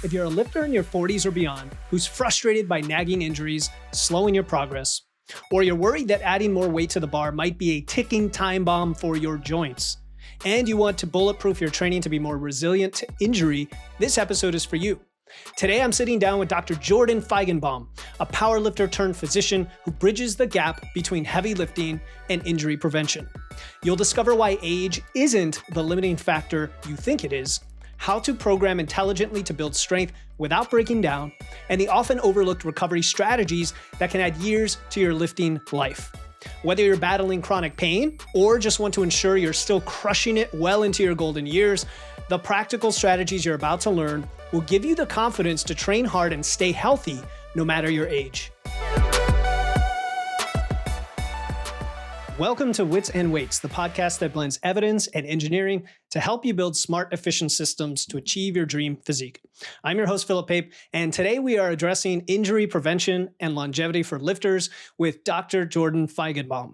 If you're a lifter in your 40s or beyond who's frustrated by nagging injuries, slowing your progress, or you're worried that adding more weight to the bar might be a ticking time bomb for your joints, and you want to bulletproof your training to be more resilient to injury, this episode is for you. Today, I'm sitting down with Dr. Jordan Feigenbaum, a powerlifter turned physician who bridges the gap between heavy lifting and injury prevention. You'll discover why age isn't the limiting factor you think it is, how to program intelligently to build strength without breaking down, and the often overlooked recovery strategies that can add years to your lifting life. Whether you're battling chronic pain or just want to ensure you're still crushing it well into your golden years, the practical strategies you're about to learn will give you the confidence to train hard and stay healthy no matter your age. Welcome to Wits and Weights, the podcast that blends evidence and engineering to help you build smart, efficient systems to achieve your dream physique. I'm your host, Philip Pape, and today we are addressing injury prevention and longevity for lifters with Dr. Jordan Feigenbaum.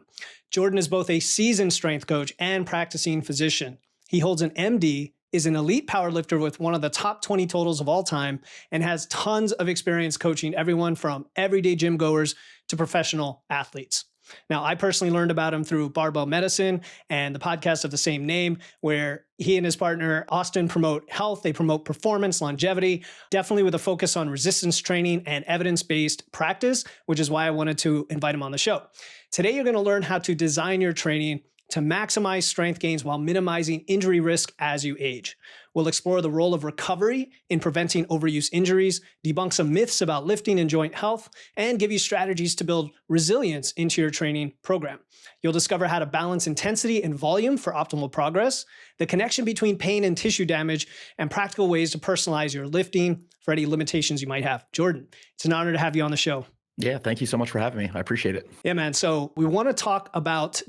Jordan is both a seasoned strength coach and practicing physician. He holds an MD, is an elite powerlifter with one of the top 20 totals of all time, and has tons of experience coaching everyone from everyday gym goers to professional athletes. Now, I personally learned about him through Barbell Medicine and the podcast of the same name, where he and his partner, Austin, promote health. They promote performance, longevity, definitely with a focus on resistance training and evidence-based practice, which is why I wanted to invite him on the show. Today, you're going to learn how to design your training to maximize strength gains while minimizing injury risk as you age. We'll explore the role of recovery in preventing overuse injuries, debunk some myths about lifting and joint health, and give you strategies to build resilience into your training program. You'll discover how to balance intensity and volume for optimal progress, the connection between pain and tissue damage, and practical ways to personalize your lifting for any limitations you might have. Jordan, it's an honor to have you on the show. Yeah, thank you so much for having me. I appreciate it. Yeah, man. So we want to talk about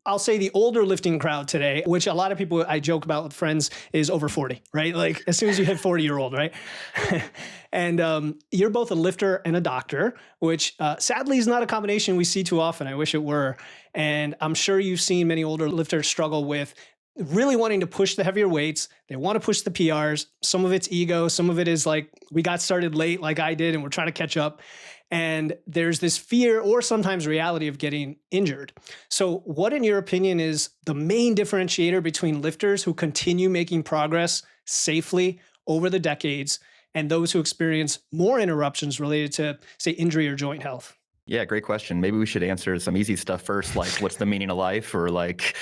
I'll say the older lifting crowd today, which a lot of people I joke about with friends is over 40, right? Like as soon as you hit 40-year-old, right? And you're both a lifter and a doctor, which sadly is not a combination we see too often. I wish it were. And I'm sure you've seen many older lifters struggle with really wanting to push the heavier weights. They want to push the PRs. Some of it's ego. Some of it is like, we got started late like I did and we're trying to catch up. And there's this fear or sometimes reality of getting injured. So what, in your opinion, is the main differentiator between lifters who continue making progress safely over the decades and those who experience more interruptions related to, say, injury or joint health? Yeah, great question. Maybe we should answer some easy stuff first, like what's the meaning of life, or like,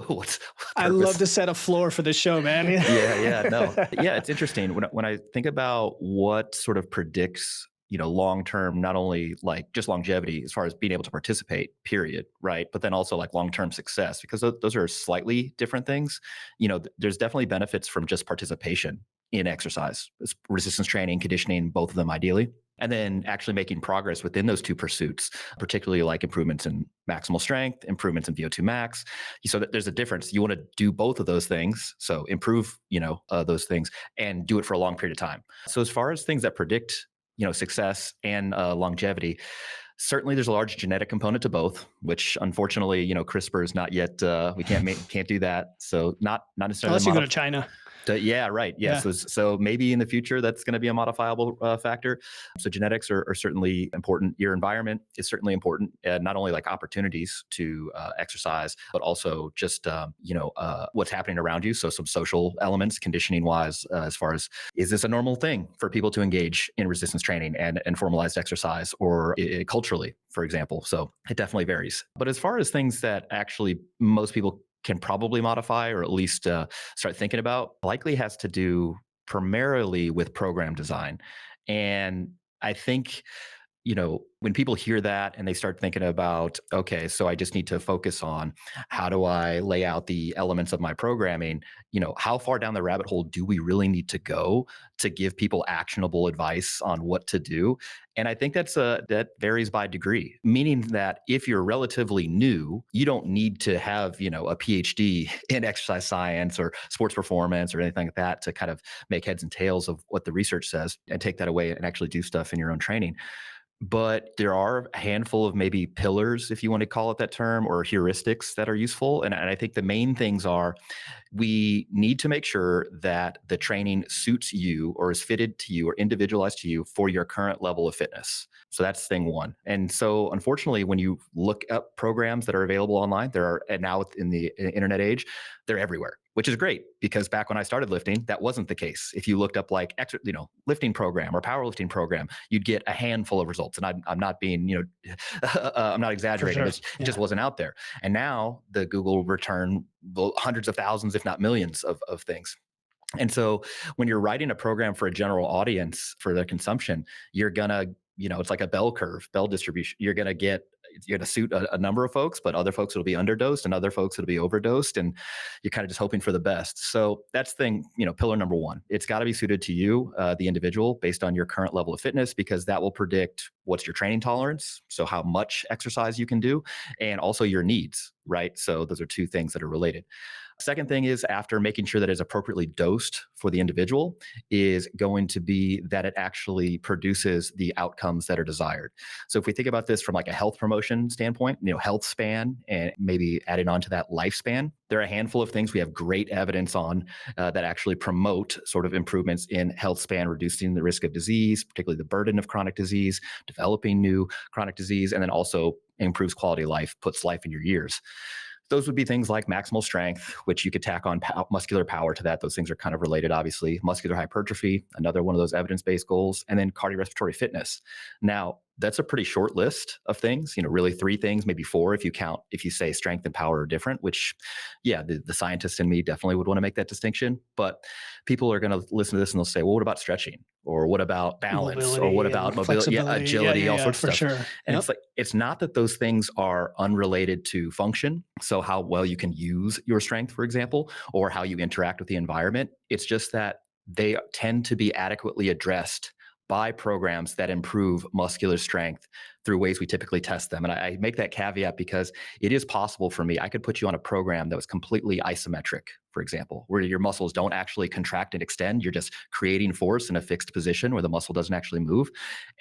what's I love to set a floor for the show, man. Yeah, it's interesting. When I think about what sort of predicts long-term, not only like just longevity as far as being able to participate, period, right? But then also like long-term success, because those are slightly different things. There's definitely benefits from just participation in exercise, resistance training, conditioning, both of them ideally. And then actually making progress within those two pursuits, particularly like improvements in maximal strength, improvements in VO2 max. So that there's a difference. You want to do both of those things. So improve, those things and do it for a long period of time. So as far as things that predict success and longevity, certainly there's a large genetic component to both, which unfortunately, CRISPR is not yet, we can't do that. So not necessarily. Unless you go to China. Yeah, right. Yes. Yeah. So maybe in the future, that's going to be a modifiable factor. So genetics are certainly important. Your environment is certainly important, not only like opportunities to exercise, but also just, what's happening around you. So some social elements, conditioning wise, as far as, is this a normal thing for people to engage in resistance training and formalized exercise, or culturally, for example? So it definitely varies. But as far as things that actually most people can probably modify, or at least start thinking about, likely has to do primarily with program design. And I think, when people hear that and they start thinking about, okay, so I just need to focus on how do I lay out the elements of my programming, how far down the rabbit hole do we really need to go to give people actionable advice on what to do? And I think that varies by degree, meaning that if you're relatively new, you don't need to have, a PhD in exercise science or sports performance or anything like that to kind of make heads and tails of what the research says and take that away and actually do stuff in your own training. But there are a handful of maybe pillars, if you want to call it that term, or heuristics that are useful. And I think the main things are we need to make sure that the training suits you or is fitted to you or individualized to you for your current level of fitness. So that's thing one. And so, unfortunately, when you look up programs that are available online, there are, and now in the internet age, they're everywhere, which is great because back when I started lifting, that wasn't the case. If you looked up like lifting program or powerlifting program, you'd get a handful of results. And I'm not being, I'm not For exaggerating. sure. It just wasn't out there. And now the Google return hundreds of thousands, if not millions of things. And so when you're writing a program for a general audience for their consumption, you're gonna, it's like a bell curve, bell distribution. You're gonna suit a number of folks, but other folks will be underdosed and other folks will be overdosed. And you're kind of just hoping for the best. So that's pillar number one. It's got to be suited to you, the individual, based on your current level of fitness, because that will predict what's your training tolerance. So how much exercise you can do, and also your needs, right? So those are two things that are related. Second thing is, after making sure that it's appropriately dosed for the individual, is going to be that it actually produces the outcomes that are desired. So if we think about this from like a health promotion standpoint, health span, and maybe adding on to that lifespan, there are a handful of things we have great evidence on that actually promote sort of improvements in health span, reducing the risk of disease, particularly the burden of chronic disease, developing new chronic disease, and then also improves quality of life, puts life in your years. Those would be things like maximal strength, which you could tack on muscular power to that. Those things are kind of related, obviously. Muscular hypertrophy, another one of those evidence-based goals, and then cardiorespiratory fitness. Now, that's a pretty short list of things, really three things, maybe four if you say strength and power are different, which, yeah, the scientist in me definitely would want to make that distinction. But people are going to listen to this and they'll say, well, what about stretching? Or what about balance? Or what about mobility? Yeah, agility, all sorts for of stuff. sure. And Yep. it's not that those things are unrelated to function. So how well you can use your strength, for example, or how you interact with the environment. It's just that they tend to be adequately addressed by programs that improve muscular strength through ways we typically test them. And I make that caveat because it is possible for me. I could put you on a program that was completely isometric, for example, where your muscles don't actually contract and extend. You're just creating force in a fixed position where the muscle doesn't actually move.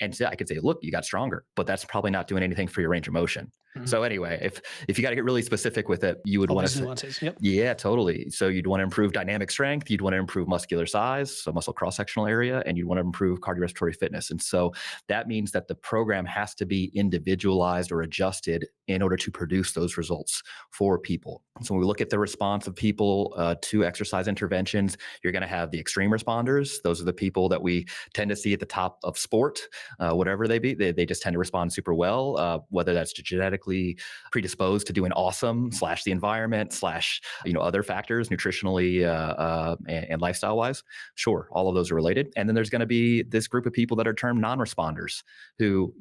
And so I could say, look, you got stronger, but that's probably not doing anything for your range of motion. Mhm. So anyway, if you got to get really specific with it, you would All want these to nuances. Yep. yeah, totally. So you'd want to improve dynamic strength, you'd want to improve muscular size, so muscle cross-sectional area, and you'd want to improve cardiorespiratory fitness. And so that means that the program has to be individualized or adjusted in order to produce those results for people. So when we look at the response of people to exercise interventions, you're going to have the extreme responders. Those are the people that we tend to see at the top of sport, whatever they be. They just tend to respond super well, whether that's genetically predisposed to doing awesome / the environment / other factors nutritionally and lifestyle wise. Sure, all of those are related. And then there's going to be this group of people that are termed non-responders who,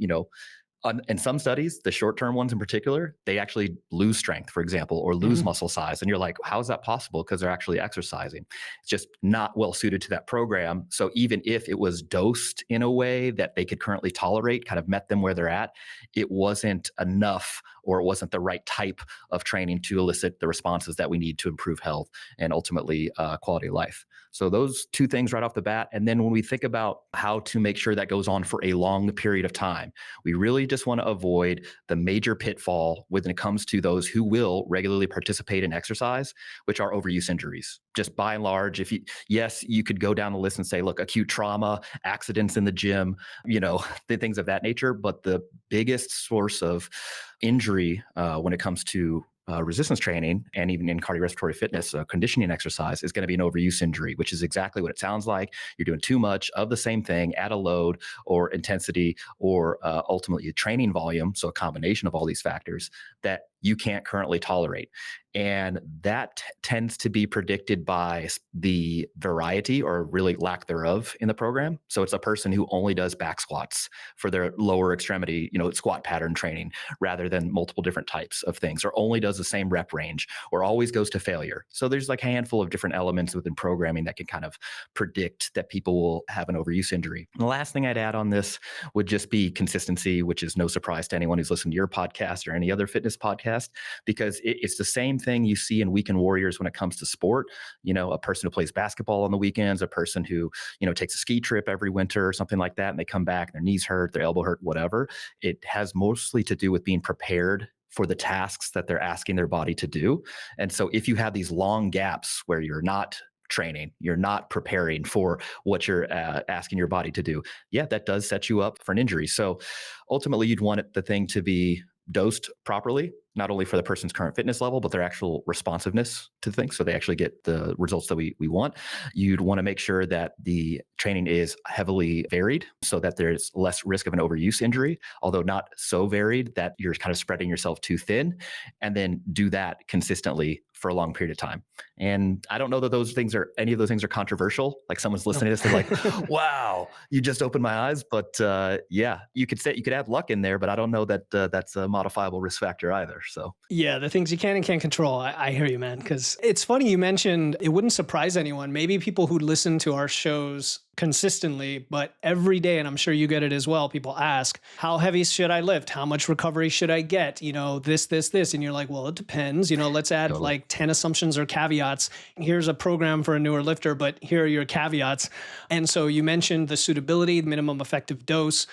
in some studies, the short-term ones in particular, they actually lose strength, for example, or lose muscle size. And you're like, how is that possible? Because they're actually exercising. It's just not well suited to that program. So even if it was dosed in a way that they could currently tolerate, kind of met them where they're at, it wasn't enough, or it wasn't the right type of training to elicit the responses that we need to improve health and ultimately quality of life. So those two things right off the bat. And then when we think about how to make sure that goes on for a long period of time, we really just want to avoid the major pitfall when it comes to those who will regularly participate in exercise, which are overuse injuries. Just by and large, yes, you could go down the list and say, look, acute trauma, accidents in the gym, the things of that nature. But the biggest source of injury when it comes to resistance training and even in cardiorespiratory fitness, conditioning exercise is going to be an overuse injury, which is exactly what it sounds like. You're doing too much of the same thing at a load or intensity or ultimately a training volume. So a combination of all these factors that you can't currently tolerate. And that tends to be predicted by the variety or really lack thereof in the program. So it's a person who only does back squats for their lower extremity, squat pattern training rather than multiple different types of things, or only does the same rep range, or always goes to failure. So there's like a handful of different elements within programming that can kind of predict that people will have an overuse injury. And the last thing I'd add on this would just be consistency, which is no surprise to anyone who's listened to your podcast or any other fitness podcast. test, because it's the same thing you see in weekend warriors when it comes to sport. A person who plays basketball on the weekends, a person who, takes a ski trip every winter or something like that, and they come back, their knees hurt, their elbow hurt, whatever. It has mostly to do with being prepared for the tasks that they're asking their body to do. And so if you have these long gaps where you're not training, you're not preparing for what you're asking your body to do, yeah, that does set you up for an injury. So ultimately, you'd want the thing to be dosed properly, not only for the person's current fitness level, but their actual responsiveness to things. So they actually get the results that we want. You'd want to make sure that the training is heavily varied so that there's less risk of an overuse injury, although not so varied that you're kind of spreading yourself too thin. And then do that consistently for a long period of time. And I don't know that any of those things are controversial. Like someone's listening to this, they're like, wow, you just opened my eyes. But yeah, you could add luck in there, but I don't know that that's a modifiable risk factor either. So yeah, the things you can and can't control. I hear you, man. Because it's funny you mentioned it wouldn't surprise anyone. Maybe people who listen to our shows consistently, but every day, and I'm sure you get it as well, people ask, how heavy should I lift? How much recovery should I get? This. And you're like, well, it depends. Let's add totally. like 10 assumptions or caveats. Here's a program for a newer lifter, but here are your caveats. And so you mentioned the suitability, the minimum effective dose.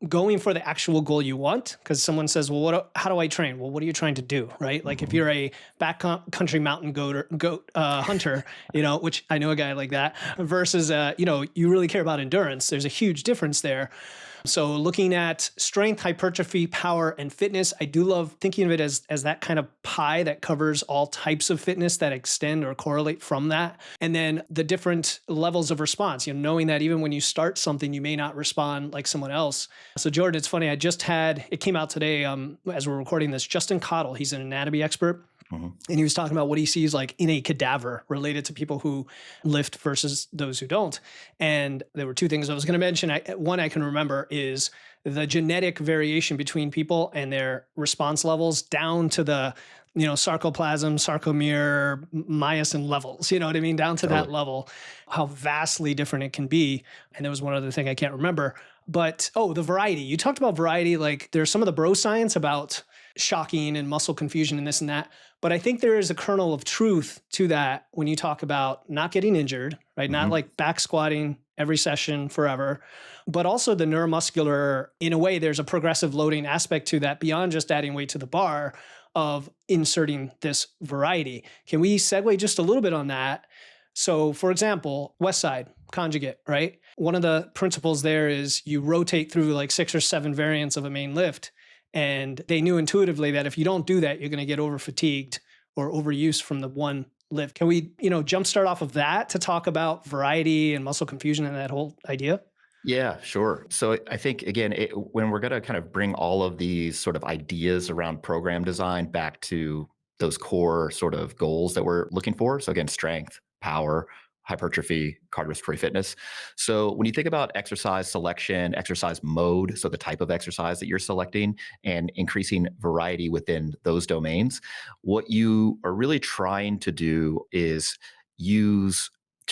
Going for the actual goal you want, because someone says, well, how do I train? Well, what are you trying to do, right? Like if you're a backcountry mountain goat hunter, which I know a guy like that, versus, you really care about endurance. There's a huge difference there. So looking at strength, hypertrophy, power, and fitness, I do love thinking of it as that kind of pie that covers all types of fitness that extend or correlate from that. And then the different levels of response, knowing that even when you start something, you may not respond like someone else. So Jordan, it's funny, it came out today as we're recording this, Justin Cottle, he's an anatomy expert. Mm-hmm. And he was talking about what he sees like in a cadaver related to people who lift versus those who don't. And there were two things I was going to mention. One I can remember is the genetic variation between people and their response levels down to the, sarcoplasm, sarcomere, myosin levels, you know what I mean? Down to that level, how vastly different it can be. And there was one other thing I can't remember, but, the variety. You talked about variety, like there's some of the bro science about shocking and muscle confusion and this and that. But I think there is a kernel of truth to that when you talk about not getting injured, right? Mm-hmm. Not like back squatting every session forever, but also the neuromuscular, in a way, there's a progressive loading aspect to that beyond just adding weight to the bar of inserting this variety. Can we segue just a little bit on that? So for example, West Side conjugate, right? One of the principles there is you rotate through like 6 or 7 variants of a main lift. And they knew intuitively that if you don't do that, you're going to get over fatigued or overuse from the one lift. Can we, jumpstart off of that to talk about variety and muscle confusion and that whole idea? Yeah, sure. So I think, again, when we're going to kind of bring all of these sort of ideas around program design back to those core sort of goals that we're looking for. So again, strength, power, hypertrophy, cardiorespiratory fitness. So when you think about exercise selection, exercise mode, so the type of exercise that you're selecting and increasing variety within those domains, what you are really trying to do is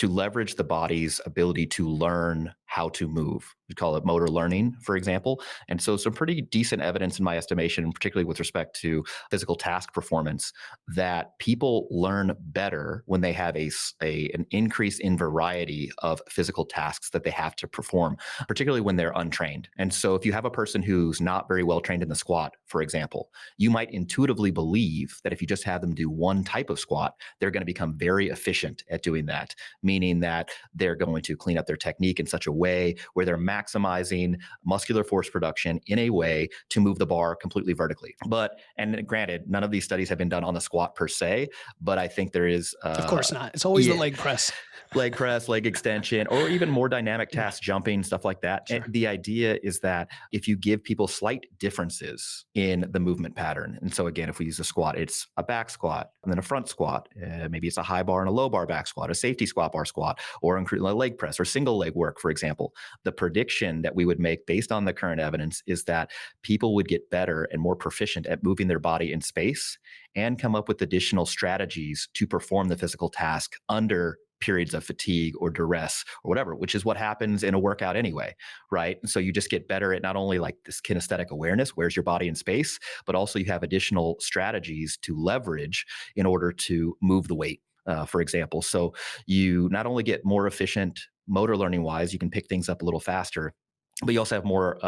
leverage the body's ability to learn how to move. We call it motor learning, for example. And so some pretty decent evidence in my estimation, particularly with respect to physical task performance, that people learn better when they have an increase in variety of physical tasks that they have to perform, particularly when they're untrained. And so if you have a person who's not very well trained in the squat, for example, you might intuitively believe that if you just have them do one type of squat, they're going to become very efficient at doing that, meaning that they're going to clean up their technique in such a way where they're maximizing muscular force production in a way to move the bar completely vertically. And granted, none of these studies have been done on the squat per se, but I think there is... of course not. It's always the leg press. Leg press, leg extension, or even more dynamic tasks, jumping, stuff like that. Sure. And the idea is that if you give people slight differences in the movement pattern, and so again, if we use a squat, it's a back squat and then a front squat. Maybe it's a high bar and a low bar back squat, a safety squat bar squat, or a leg press or single leg work, for example. The prediction that we would make based on the current evidence is that people would get better and more proficient at moving their body in space and come up with additional strategies to perform the physical task under periods of fatigue or duress or whatever, which is what happens in a workout anyway, right? And so you just get better at not only like this kinesthetic awareness, where's your body in space, but also you have additional strategies to leverage in order to move the weight, for example. So you not only get more efficient motor learning wise, you can pick things up a little faster, but you also have more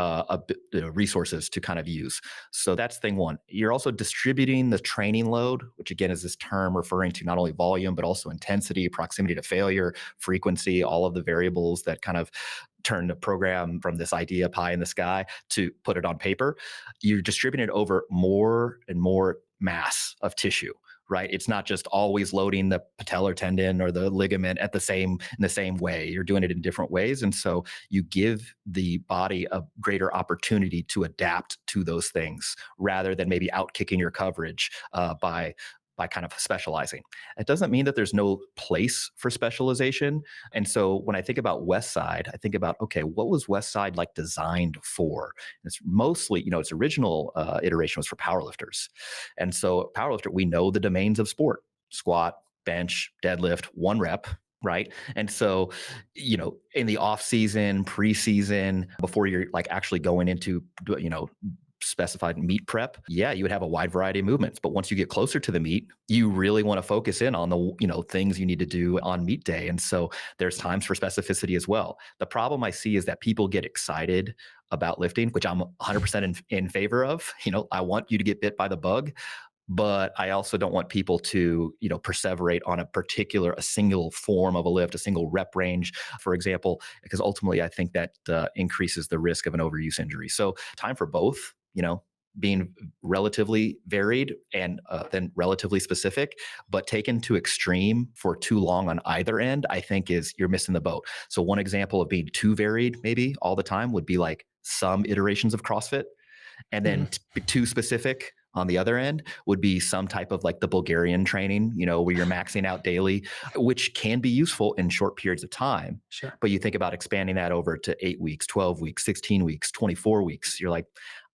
resources to kind of use. So that's thing one. You're also distributing the training load, which again is this term referring to not only volume, but also intensity, proximity to failure, frequency, all of the variables that kind of turn the program from this idea pie in the sky to put it on paper. You're distributing it over more and more mass of tissue, right? It's not just always loading the patellar tendon or the ligament in the same way. You're doing it in different ways. And so you give the body a greater opportunity to adapt to those things rather than maybe outkicking your coverage by kind of specializing. It doesn't mean that there's no place for specialization. And so when I think about West Side, I think about, okay, what was West Side like designed for? And it's mostly, its original iteration was for powerlifters. And so powerlifter, we know the domains of sport: squat, bench, deadlift, 1 rep, right? And so, in the off season, preseason, before you're like actually going into, specified meet prep, yeah, you would have a wide variety of movements. But once you get closer to the meet, you really want to focus in on the, things you need to do on meet day. And so there's times for specificity as well. The problem I see is that people get excited about lifting, which I'm 100% in favor of. I want you to get bit by the bug, but I also don't want people to, perseverate on a single form of a lift, a single rep range, for example, because ultimately I think that increases the risk of an overuse injury. So time for both, being relatively varied and then relatively specific, but taken to extreme for too long on either end, I think you're missing the boat. So one example of being too varied maybe all the time would be like some iterations of CrossFit, and then too specific on the other end would be some type of like the Bulgarian training, where you're maxing out daily, which can be useful in short periods of time. Sure. But you think about expanding that over to 8 weeks, 12 weeks, 16 weeks, 24 weeks. You're like,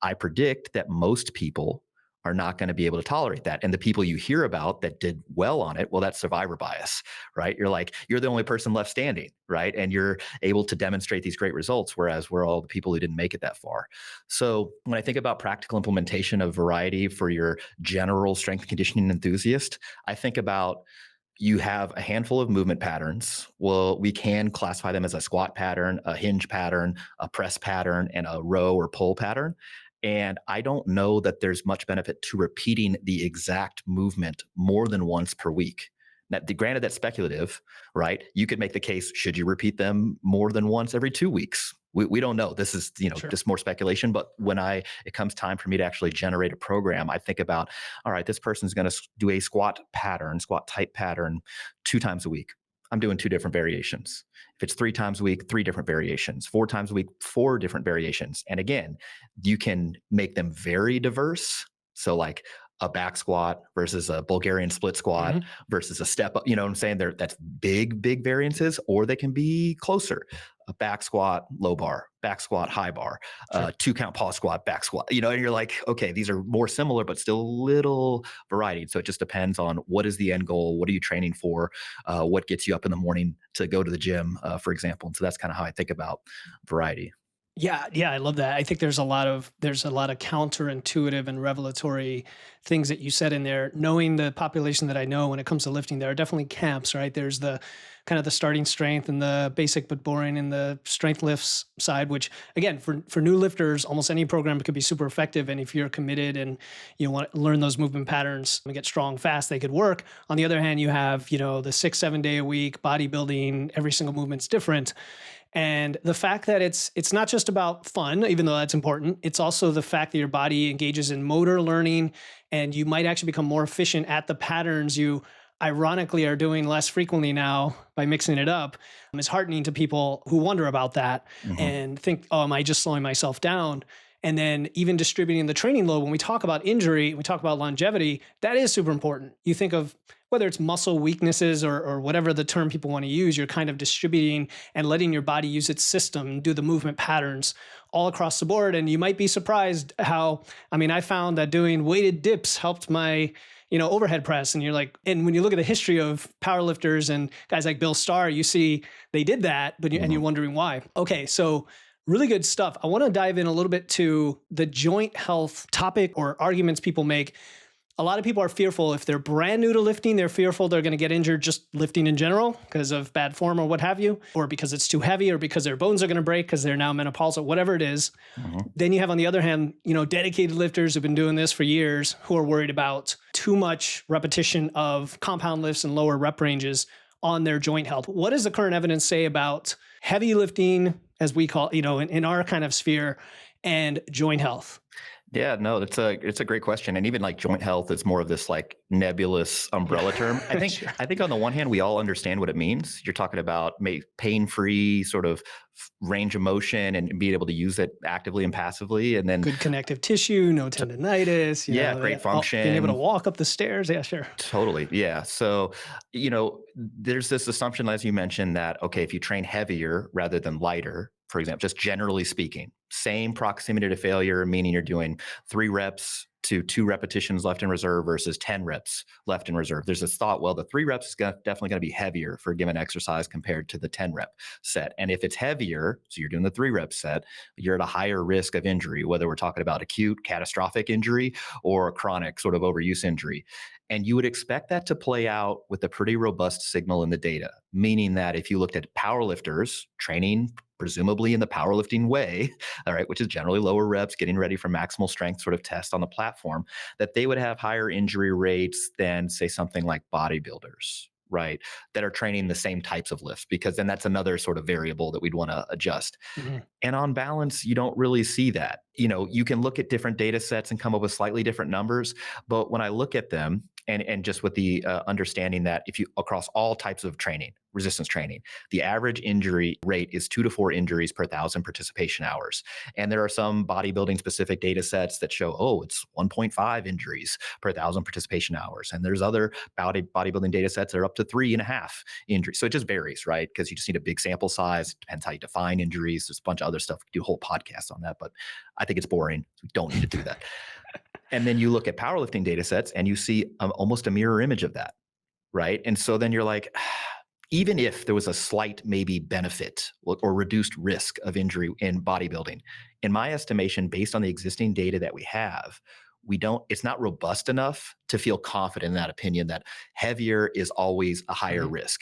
I predict that most people are not going to be able to tolerate that. And the people you hear about that did well on it, well, that's survivor bias, right? You're like, you're the only person left standing, right? And you're able to demonstrate these great results, whereas we're all the people who didn't make it that far. So when I think about practical implementation of variety for your general strength and conditioning enthusiast, I think about, you have a handful of movement patterns. Well, we can classify them as a squat pattern, a hinge pattern, a press pattern, and a row or pull pattern. And I don't know that there's much benefit to repeating the exact movement more than once per week. Now, granted, that's speculative, right? You could make the case, should you repeat them more than once every 2 weeks? We don't know. This is, Sure. just more speculation. But when it comes time for me to actually generate a program, I think about, all right, this person's going to do a squat type pattern 2 times a week. I'm doing 2 different variations. If it's 3 times a week, 3 different variations. 4 times a week, 4 different variations. And again, you can make them very diverse. So like a back squat versus a Bulgarian split squat versus a step up, you know what I'm saying? That's big variances, or they can be closer. A back squat, low bar, back squat, high bar, Sure. 2 count pause squat, back squat, and you're like, okay, these are more similar, but still a little variety. So it just depends on what is the end goal? What are you training for? What gets you up in the morning to go to the gym, for example. And so that's kind of how I think about variety. Yeah, I love that. I think there's a lot of counterintuitive and revelatory things that you said in there. Knowing the population that I know when it comes to lifting, there are definitely camps, right? There's the kind of the starting strength and the basic but boring and the strength lifts side, which again, for new lifters, almost any program could be super effective. And if you're committed and you want to learn those movement patterns and get strong fast, they could work. On the other hand, you have, the 6-7 day a week bodybuilding, every single movement's different. And the fact that it's not just about fun, even though that's important, it's also the fact that your body engages in motor learning, and you might actually become more efficient at the patterns you ironically are doing less frequently now by mixing it up. It's heartening to people who wonder about that and think, oh, am I just slowing myself down? And then even distributing the training load. When we talk about injury, we talk about longevity, that is super important. You think of whether it's muscle weaknesses or whatever the term people want to use, you're kind of distributing and letting your body use its system, do the movement patterns all across the board. And you might be surprised how, I found that doing weighted dips helped my overhead press, and you're like, and when you look at the history of powerlifters and guys like Bill Starr, you see they did that, but and you're wondering why. Okay, so really good stuff. I want to dive in a little bit to the joint health topic or arguments people make. A lot of people are fearful if they're brand new to lifting, they're fearful they're going to get injured just lifting in general because of bad form or what have you, or because it's too heavy, or because their bones are going to break because they're now menopausal, whatever it is. Then you have, on the other hand, dedicated lifters who've been doing this for years who are worried about too much repetition of compound lifts and lower rep ranges on their joint health. What does the current evidence say about heavy lifting, as we call, in our kind of sphere, and joint health? Yeah, no, it's a great question. And even like joint health is more of this like nebulous umbrella term. I think Sure. I think on the one hand, we all understand what it means. You're talking about pain-free sort of range of motion and being able to use it actively and passively. And then Good connective tissue, no tendonitis. great function. Being able to walk up the stairs. Yeah, sure. Totally. Yeah. So, there's this assumption, as you mentioned, that, okay, if you train heavier rather than lighter, for example, just generally speaking, same proximity to failure, meaning you're doing 3 reps to 2 repetitions left in reserve versus 10 reps left in reserve. There's this thought, well, the 3 reps is definitely going to be heavier for a given exercise compared to the 10 rep set. And if it's heavier, so you're doing the 3 rep set, you're at a higher risk of injury, whether we're talking about acute catastrophic injury or a chronic sort of overuse injury. And you would expect that to play out with a pretty robust signal in the data, meaning that if you looked at powerlifters training presumably in the powerlifting way, all right, which is generally lower reps, getting ready for maximal strength sort of test on the platform, that they would have higher injury rates than, say, something like bodybuilders, right, that are training the same types of lifts, because then that's another sort of variable that we'd want to adjust. And on balance, you don't really see that. You can look at different data sets and come up with slightly different numbers, but when I look at them, and just with the understanding that if you across all types of training, resistance training, the average injury rate is 2 to 4 injuries per 1,000 participation hours. And there are some bodybuilding specific data sets that show, it's 1.5 injuries per 1,000 participation hours. And there's other bodybuilding data sets that are up to 3.5 injuries. So it just varies, right? Because you just need a big sample size. It depends how you define injuries. There's a bunch of other stuff. We could do a whole podcast on that, but I think it's boring. So we don't need to do that. And then you look at powerlifting data sets and you see almost a mirror image of that, right? And so then you're like, even if there was a slight maybe benefit or reduced risk of injury in bodybuilding, in my estimation, based on the existing data that we have, it's not robust enough to feel confident in that opinion that heavier is always a higher risk.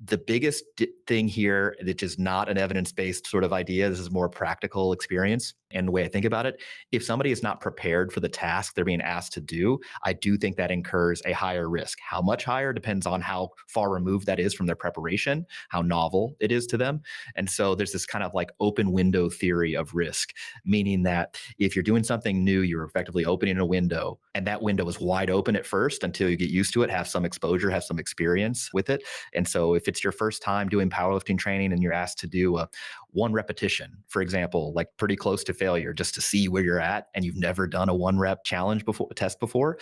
The biggest thing here, which is not an evidence-based sort of idea, this is more practical experience. And the way I think about it, if somebody is not prepared for the task they're being asked to do, I do think that incurs a higher risk. How much higher depends on how far removed that is from their preparation, how novel it is to them. And so there's this kind of like open window theory of risk, meaning that if you're doing something new, you're effectively opening a window, and that window is wide open at first until you get used to it, have some exposure, have some experience with it. And so if it's your first time doing powerlifting training and you're asked to do a 1 repetition, for example, like pretty close to failure, just to see where you're at, and you've never done a 1 rep challenge before, a test before,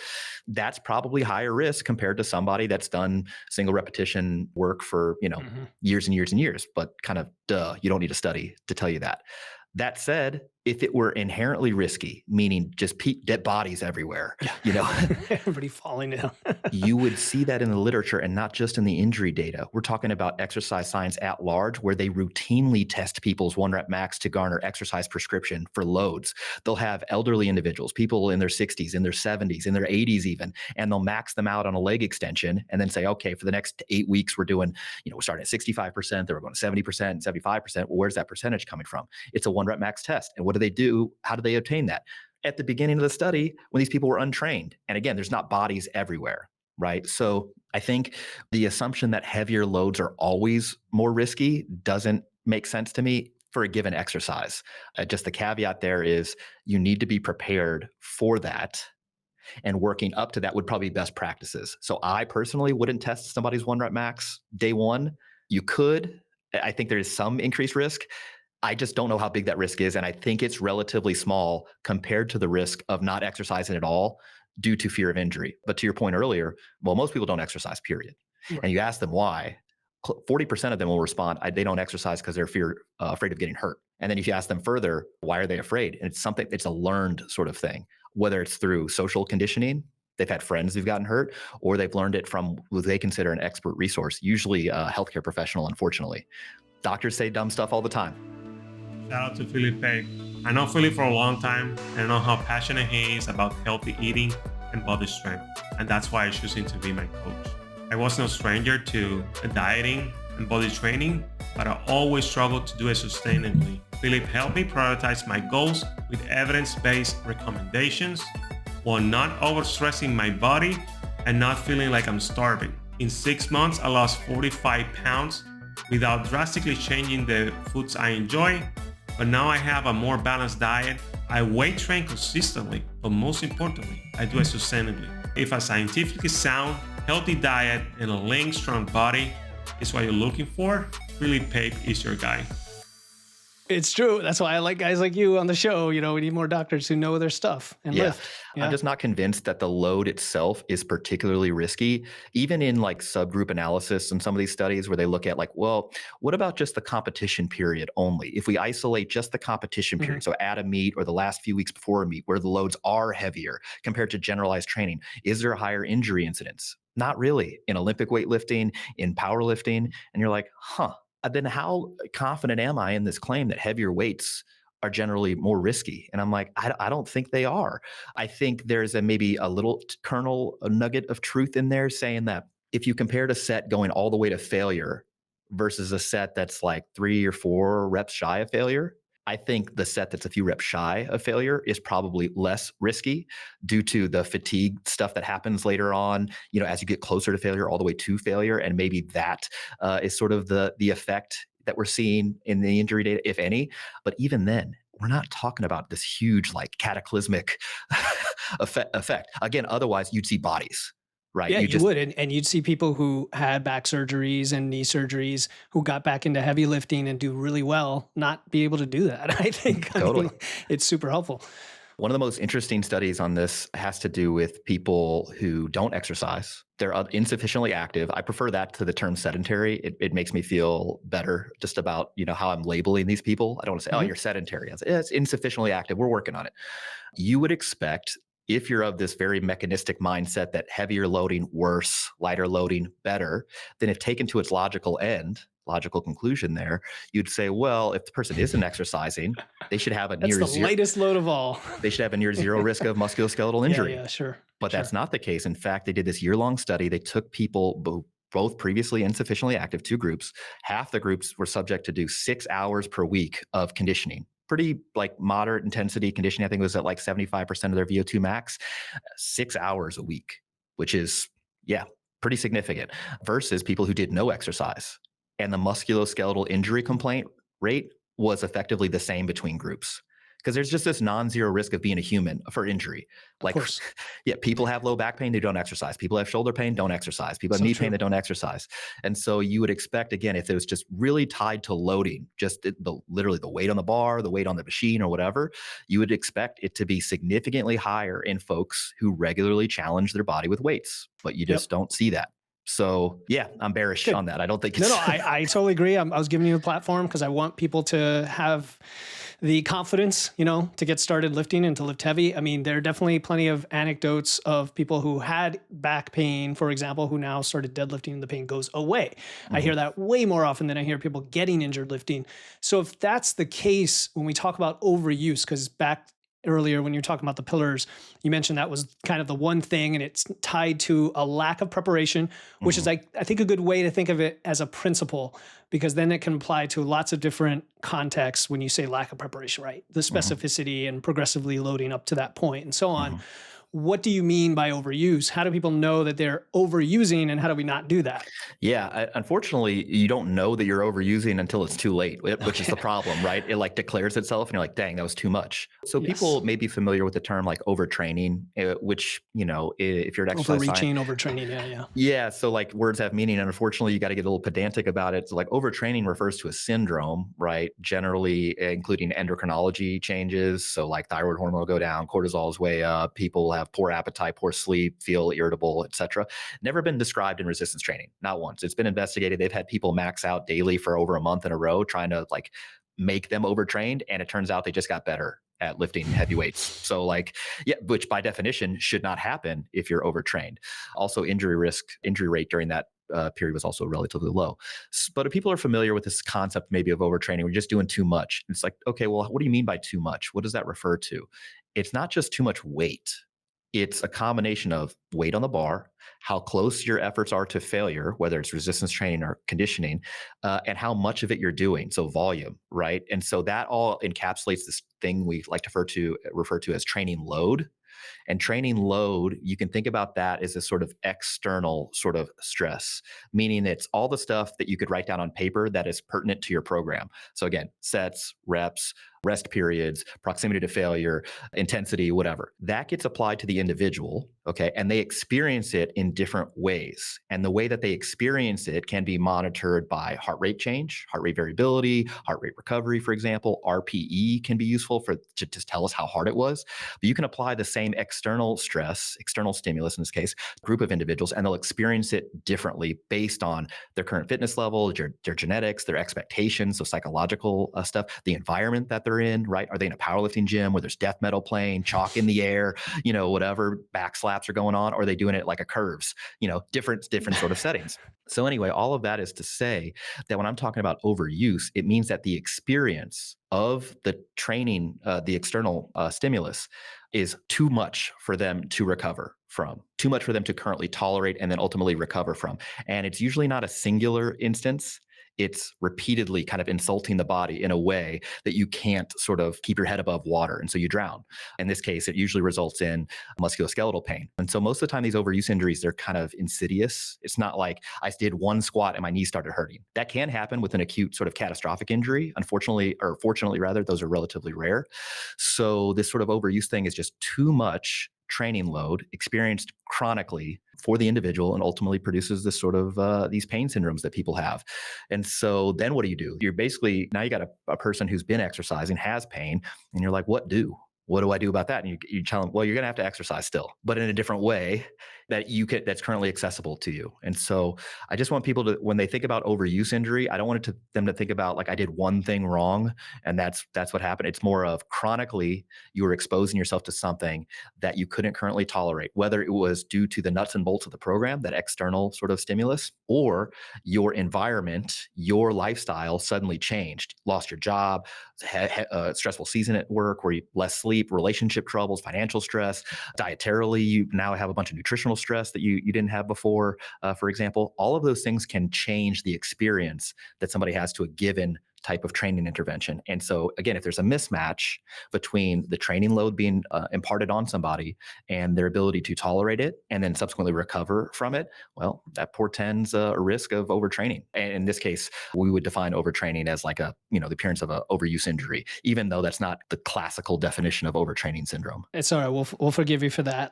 that's probably higher risk compared to somebody that's done single repetition work for, years and years and years. But kind of you don't need to study to tell you that. That said, if it were inherently risky, meaning just dead bodies everywhere, everybody falling down, you would see that in the literature and not just in the injury data. We're talking about exercise science at large, where they routinely test people's 1 rep max to garner exercise prescription for loads. They'll have elderly individuals, people in their 60s, in their 70s, in their 80s even, and they'll max them out on a leg extension and then say, okay, for the next 8 weeks, we're doing, we're starting at 65%, then we're going to 70%, 75%. Well, where's that percentage coming from? It's a 1 rep max test. And what do they do? How do they obtain that? At the beginning of the study, when these people were untrained. And again, there's not bodies everywhere, right? So I think the assumption that heavier loads are always more risky doesn't make sense to me for a given exercise. Just the caveat there is you need to be prepared for that, and working up to that would probably be best practices. So I personally wouldn't test somebody's 1 rep max day 1. You could. I think there is some increased risk. I just don't know how big that risk is. And I think it's relatively small compared to the risk of not exercising at all due to fear of injury. But to your point earlier, well, most people don't exercise, period. Right. And you ask them why, 40% of them will respond, they don't exercise because they're afraid of getting hurt. And then if you ask them further, why are they afraid? And it's a learned sort of thing, whether it's through social conditioning, they've had friends who've gotten hurt, or they've learned it from what they consider an expert resource, usually a healthcare professional, unfortunately. Doctors say dumb stuff all the time. Shout out to Felipe. I know Philip for a long time, and I know how passionate he is about healthy eating and body strength, and that's why I chose him to be my coach. I was no stranger to dieting and body training, but I always struggled to do it sustainably. Philip helped me prioritize my goals with evidence-based recommendations while not overstressing my body and not feeling like I'm starving. In 6 months, I lost 45 pounds without drastically changing the foods I enjoy, but now I have a more balanced diet. I weight train consistently, but most importantly, I do it sustainably. If a scientifically sound, healthy diet and a lean, strong body is what you're looking for, Philip Pape is your guy. It's true. That's why I like guys like you on the show. We need more doctors who know their stuff and lift. Yeah. I'm just not convinced that the load itself is particularly risky. Even in like subgroup analysis and some of these studies where they look at like, well, what about just the competition period only? If we isolate just the competition period, so at a meet or the last few weeks before a meet where the loads are heavier compared to generalized training, is there a higher injury incidence? Not really. In Olympic weightlifting, in powerlifting, and you're like, then how confident am I in this claim that heavier weights are generally more risky? And I'm like, I don't think they are. I think there's maybe a little kernel, a nugget of truth in there saying that if you compared a set going all the way to failure versus a set that's like 3 or 4 reps shy of failure, I think the set that's a few reps shy of failure is probably less risky due to the fatigue stuff that happens later on, as you get closer to failure, all the way to failure. And maybe that is sort of the effect that we're seeing in the injury data, if any. But even then, we're not talking about this huge, like cataclysmic effect. Again, otherwise you'd see bodies. Right. Yeah, you would. And you'd see people who had back surgeries and knee surgeries who got back into heavy lifting and do really well, not be able to do that. I think Totally. It's super helpful. One of the most interesting studies on this has to do with people who don't exercise. They're insufficiently active. I prefer that to the term sedentary. It makes me feel better just about, how I'm labeling these people. I don't want to say, oh, you're sedentary. It's insufficiently active. We're working on it. You would expect, if you're of this very mechanistic mindset that heavier loading worse, lighter loading better, then if taken to its logical conclusion there, you'd say, well, if the person isn't exercising, they should have a That's the lightest load of all. They should have a near zero risk of musculoskeletal injury. Yeah, sure. But that's not the case. In fact, they did this year-long study. They took people both previously insufficiently active, 2 groups. Half the groups were subject to do 6 hours per week of conditioning. Pretty like moderate intensity conditioning. I think it was at like 75% of their VO2 max, 6 hours a week, which is, pretty significant, versus people who did no exercise. And the musculoskeletal injury complaint rate was effectively the same between groups. Because there's just this non-zero risk of being a human for injury. Like, of course. People have low back pain, they don't exercise. People have shoulder pain, don't exercise. People have knee pain, they don't exercise. And so you would expect, again, if it was just really tied to loading, just literally the weight on the bar, the weight on the machine or whatever, you would expect it to be significantly higher in folks who regularly challenge their body with weights. But you just don't see that. So I'm bearish on that. I don't think it's... No, I totally agree. I was giving you a platform because I want people to have the confidence, to get started lifting and to lift heavy. I mean, there are definitely plenty of anecdotes of people who had back pain, for example, who now started deadlifting and the pain goes away. I hear that way more often than I hear people getting injured lifting. So if that's the case, when we talk about overuse, because back earlier when you're talking about the pillars, you mentioned that was kind of the one thing, and it's tied to a lack of preparation, which is like, I think a good way to think of it as a principle, because then it can apply to lots of different contexts when you say lack of preparation, right? The specificity and progressively loading up to that point and so on. What do you mean by overuse? How do people know that they're overusing, and how do we not do that? Unfortunately, you don't know that you're overusing until it's too late, which is the problem, right? It like declares itself and you're like, dang, that was too much. So people may be familiar with the term like overtraining, which, if you're an exercise overreaching, overtraining. Yeah. So like words have meaning, and unfortunately you got to get a little pedantic about it. So like overtraining refers to a syndrome, right? Generally including endocrinology changes. So like thyroid hormone will go down, cortisol is way up, people have poor appetite, poor sleep, feel irritable, etc. Never been described in resistance training, not once. It's been investigated. They've had people max out daily for over a month in a row trying to like make them overtrained, and it turns out they just got better at lifting heavy weights. So like, yeah, which by definition should not happen if you're overtrained. Also, injury rate during that period was also relatively low. But if people are familiar with this concept maybe of overtraining, we're just doing too much. It's like, okay, well, what do you mean by too much? What does that refer to? It's not just too much weight. It's a combination of weight on the bar, how close your efforts are to failure, whether it's resistance training or conditioning, and how much of it you're doing. So volume, right? And so that all encapsulates this thing we like to refer to as training load. And training load, you can think about that as a sort of external sort of stress, meaning it's all the stuff that you could write down on paper that is pertinent to your program. So again, sets, reps, rest periods, proximity to failure, intensity, whatever. That gets applied to the individual, okay? And they experience it in different ways. And the way that they experience it can be monitored by heart rate change, heart rate variability, heart rate recovery, for example. RPE can be useful to just tell us how hard it was. But you can apply the same external stress, external stimulus in this case, group of individuals, and they'll experience it differently based on their current fitness level, their genetics, their expectations, so psychological stuff, the environment that they're in, right? Are they in a powerlifting gym where there's death metal playing, chalk in the air, whatever, back slaps are going on, or are they doing it like a curves, different sort of settings. So anyway, all of that is to say that when I'm talking about overuse, it means that the experience of the training, the external stimulus is too much for them to recover from, too much for them to currently tolerate and then ultimately recover from. And it's usually not a singular instance. It's repeatedly kind of insulting the body in a way that you can't sort of keep your head above water. And so you drown. In this case, it usually results in musculoskeletal pain. And so most of the time, these overuse injuries, they're kind of insidious. It's not like I did one squat and my knee started hurting. That can happen with an acute sort of catastrophic injury. Unfortunately, or fortunately rather, those are relatively rare. So this sort of overuse thing is just too much training load experienced chronically for the individual and ultimately produces this sort of these pain syndromes that people have. And so then what do? You're basically, now you got a person who's been exercising, has pain, and you're like, what do I do about that? And you tell them, well, you're going to have to exercise still, but in a different way that's currently accessible to you. And so I just want people to, when they think about overuse injury, I don't want them to think about like I did one thing wrong and that's what happened. It's more of chronically you were exposing yourself to something that you couldn't currently tolerate, whether it was due to the nuts and bolts of the program, that external sort of stimulus, or your environment, your lifestyle suddenly changed, lost your job, stressful season at work where you less sleep, relationship troubles, financial stress, dietarily, you now have a bunch of nutritional stress that you didn't have before, for example. All of those things can change the experience that somebody has to a given type of training intervention. And so again, if there's a mismatch between the training load being imparted on somebody and their ability to tolerate it and then subsequently recover from it, well, that portends a risk of overtraining. And in this case, we would define overtraining as like the appearance of an overuse injury, even though that's not the classical definition of overtraining syndrome. It's all right. We'll forgive you for that.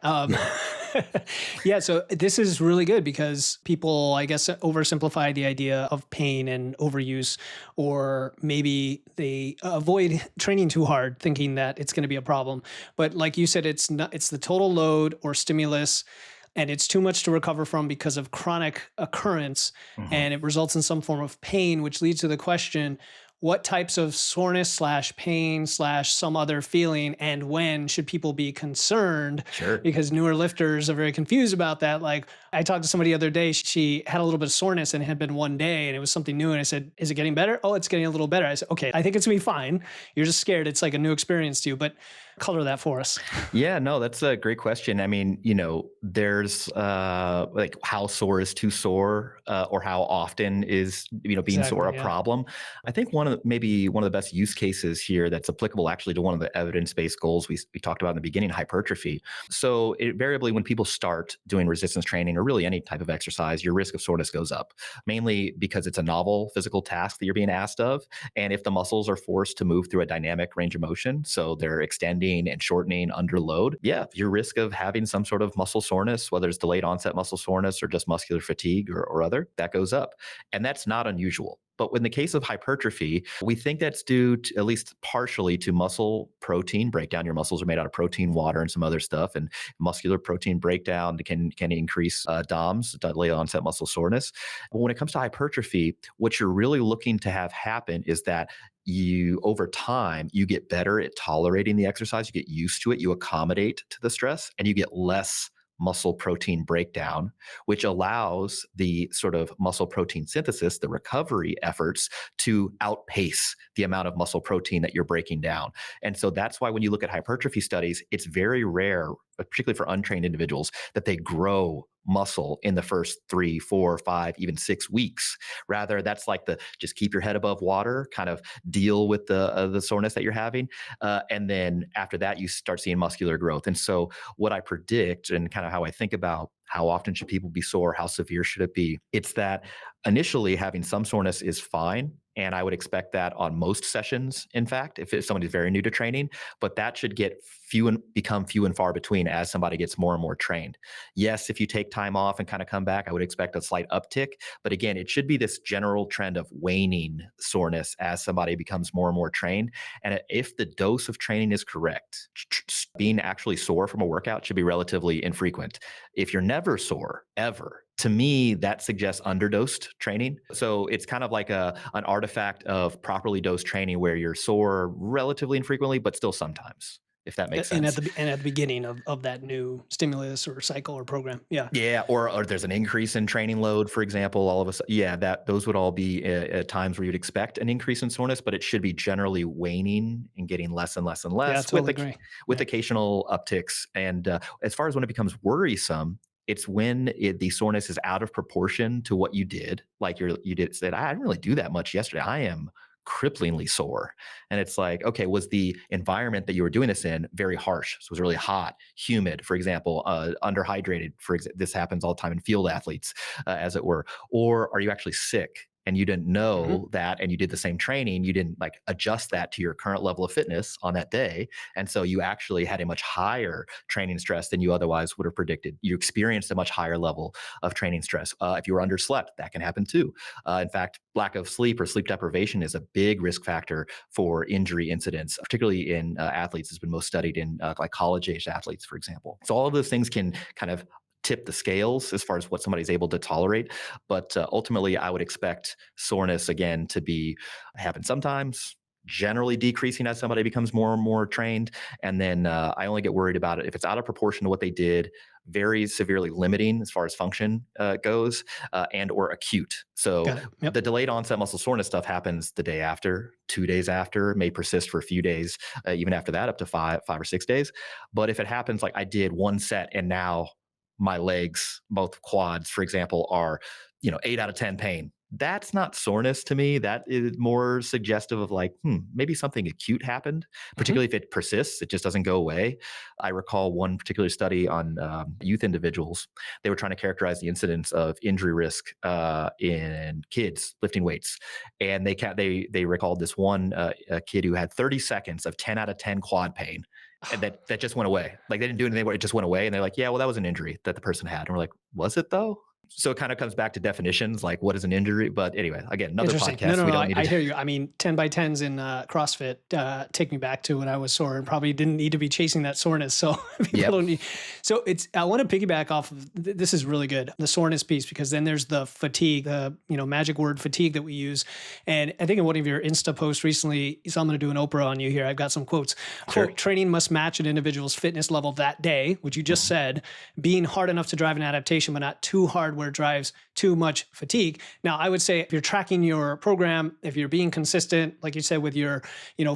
Yeah. So this is really good because people, I guess, oversimplify the idea of pain and overuse, or maybe they avoid training too hard, thinking that it's going to be a problem. But like you said, it's the total load or stimulus, and it's too much to recover from because of chronic occurrence, and it results in some form of pain, which leads to the question, what types of soreness / pain / some other feeling, and when should people be concerned? Sure. Because newer lifters are very confused about that. Like I talked to somebody the other day, she had a little bit of soreness and it had been one day and it was something new. And I said, is it getting better? Oh, it's getting a little better. I said, okay, I think it's gonna be fine. You're just scared. It's like a new experience to you, but color that for us. Yeah, no, that's a great question. I mean, there's like how sore is too sore, or how often is, being sore a problem. I think maybe one of the best use cases here that's applicable actually to one of the evidence-based goals we talked about in the beginning, hypertrophy. So invariably when people start doing resistance training or really any type of exercise, your risk of soreness goes up, mainly because it's a novel physical task that you're being asked of. And if the muscles are forced to move through a dynamic range of motion, so they're extending and shortening under load, your risk of having some sort of muscle soreness, whether it's delayed onset muscle soreness or just muscular fatigue or other, that goes up. And that's not unusual. But in the case of hypertrophy, we think that's due to, at least partially, to muscle protein breakdown. Your muscles are made out of protein, water, and some other stuff. And muscular protein breakdown can increase DOMS, delayed onset muscle soreness. But when it comes to hypertrophy, what you're really looking to have happen is that you over time, you get better at tolerating the exercise, you get used to it, you accommodate to the stress, and you get less muscle protein breakdown, which allows the sort of muscle protein synthesis, the recovery efforts, to outpace the amount of muscle protein that you're breaking down. And so that's why when you look at hypertrophy studies, it's very rare, particularly for untrained individuals, that they grow muscle in the first 3, 4, 5, even 6 weeks. Rather, that's like the just keep your head above water, kind of deal with the soreness that you're having, and then after that, you start seeing muscular growth. And so, what I predict and kind of how I think about how often should people be sore, how severe should it be? It's that initially having some soreness is fine. And I would expect that on most sessions, in fact, if somebody's very new to training, but that should get become few and far between as somebody gets more and more trained. Yes, if you take time off and kind of come back, I would expect a slight uptick. But again, it should be this general trend of waning soreness as somebody becomes more and more trained. And if the dose of training is correct, being actually sore from a workout should be relatively infrequent. If you're never sore, ever, to me, that suggests underdosed training. So it's kind of like an artifact of properly dosed training where you're sore relatively infrequently, but still sometimes, if that makes And sense. at the beginning of that new stimulus or cycle or program. Yeah. Yeah, or there's an increase in training load, for example. All of a sudden, yeah, that those would all be at times where you'd expect an increase in soreness, but it should be generally waning and getting less and less and Yeah, I less totally agree. with Yeah. occasional upticks. And as far as when it becomes worrisome, it's when the soreness is out of proportion to what you did. Like you did said, I didn't really do that much yesterday. I am cripplingly sore. And it's like, okay, was the environment that you were doing this in very harsh? So it was really hot, humid, for example, underhydrated. This happens all the time in field athletes, as it were. Or are you actually sick? And you didn't know that, and you did the same training, you didn't like adjust that to your current level of fitness on that day. And so you actually had a much higher training stress than you otherwise would have predicted. You experienced a much higher level of training stress. If you were underslept, that can happen too. In fact, lack of sleep or sleep deprivation is a big risk factor for injury incidents, particularly in athletes. It's been most studied in like college age athletes, for example. So all of those things can kind of tip the scales as far as what somebody's able to tolerate. But ultimately, I would expect soreness again to be happen sometimes, generally decreasing as somebody becomes more and more trained. And then I only get worried about it if it's out of proportion to what they did, very severely limiting as far as function goes, and or acute. So Got it. Yep. the delayed onset muscle soreness stuff happens the day after, 2 days after, may persist for a few days, even after that, up to 5 or 6 days. But if it happens like I did one set and now my legs, both quads, for example, are 8 out of 10 pain. That's not soreness to me. That is more suggestive of like, maybe something acute happened, particularly if it persists, it just doesn't go away. I recall one particular study on youth individuals. They were trying to characterize the incidence of injury risk in kids lifting weights. And they recalled this one kid who had 30 seconds of 10 out of 10 quad pain. And that just went away. Like they didn't do anything, it just went away. And they're like, yeah, well, that was an injury that the person had. And we're like, was it though? So it kind of comes back to definitions, like what is an injury? But anyway, again, another Interesting. podcast. No. I hear you. I mean, 10 by 10s in CrossFit take me back to when I was sore and probably didn't need to be chasing that soreness. So people don't need. So I want to piggyback off of this is really good, the soreness piece, because then there's the fatigue, the magic word fatigue that we use. And I think in one of your Insta posts recently, so I'm going to do an Oprah on you here. I've got some quotes. Sure. Quote, training must match an individual's fitness level that day, which you just said, being hard enough to drive an adaptation, but not too hard where it drives too much fatigue. Now, I would say if you're tracking your program, if you're being consistent, like you said, with your,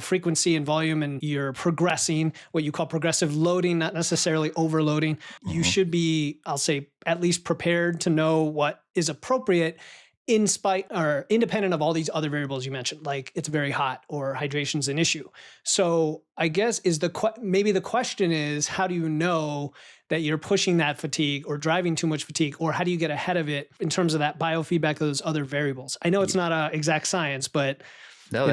frequency and volume, and you're progressing, what you call progressive loading, not necessarily overloading, you should be, I'll say, at least prepared to know what is appropriate in spite or independent of all these other variables you mentioned, like it's very hot or hydration's an issue. So I guess maybe the question is, how do you know that you're pushing that fatigue or driving too much fatigue, or how do you get ahead of it in terms of that biofeedback of those other variables? I know it's not an exact science, but No,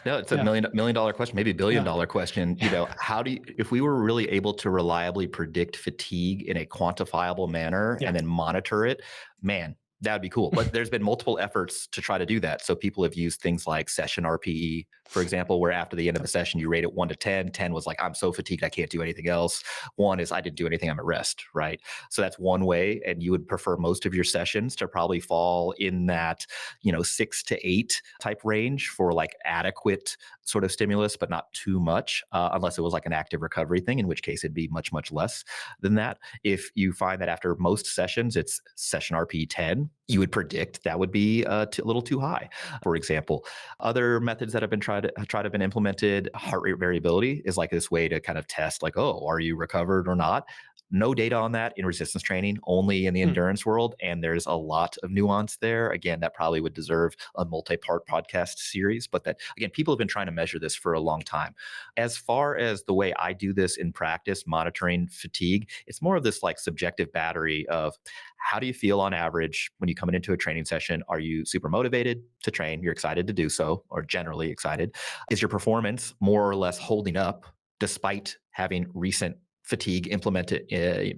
it's a $1 million question, maybe $1 billion question. If we were really able to reliably predict fatigue in a quantifiable manner and then monitor it, man, that would be cool. But there's been multiple efforts to try to do that. So people have used things like session RPE, for example, where after the end of the session, you rate it 1 to 10. 10 was like, I'm so fatigued, I can't do anything else. 1 is I didn't do anything, I'm at rest, right? So that's one way. And you would prefer most of your sessions to probably fall in that, 6 to 8 type range for like adequate sort of stimulus, but not too much, unless it was like an active recovery thing, in which case it'd be much, much less than that. If you find that after most sessions, it's session RP 10, you would predict that would be a little too high, for example. Other methods that have been tried to been implemented, heart rate variability is like this way to kind of test like, oh, are you recovered or not? No data on that in resistance training, only in the endurance world. And there's a lot of nuance there. Again, that probably would deserve a multi-part podcast series. But that, again, people have been trying to measure this for a long time. As far as the way I do this in practice, monitoring fatigue, it's more of this like subjective battery of how do you feel on average when you come into a training session? Are you super motivated to train? You're excited to do so, or generally excited. Is your performance more or less holding up despite having recent fatigue implemented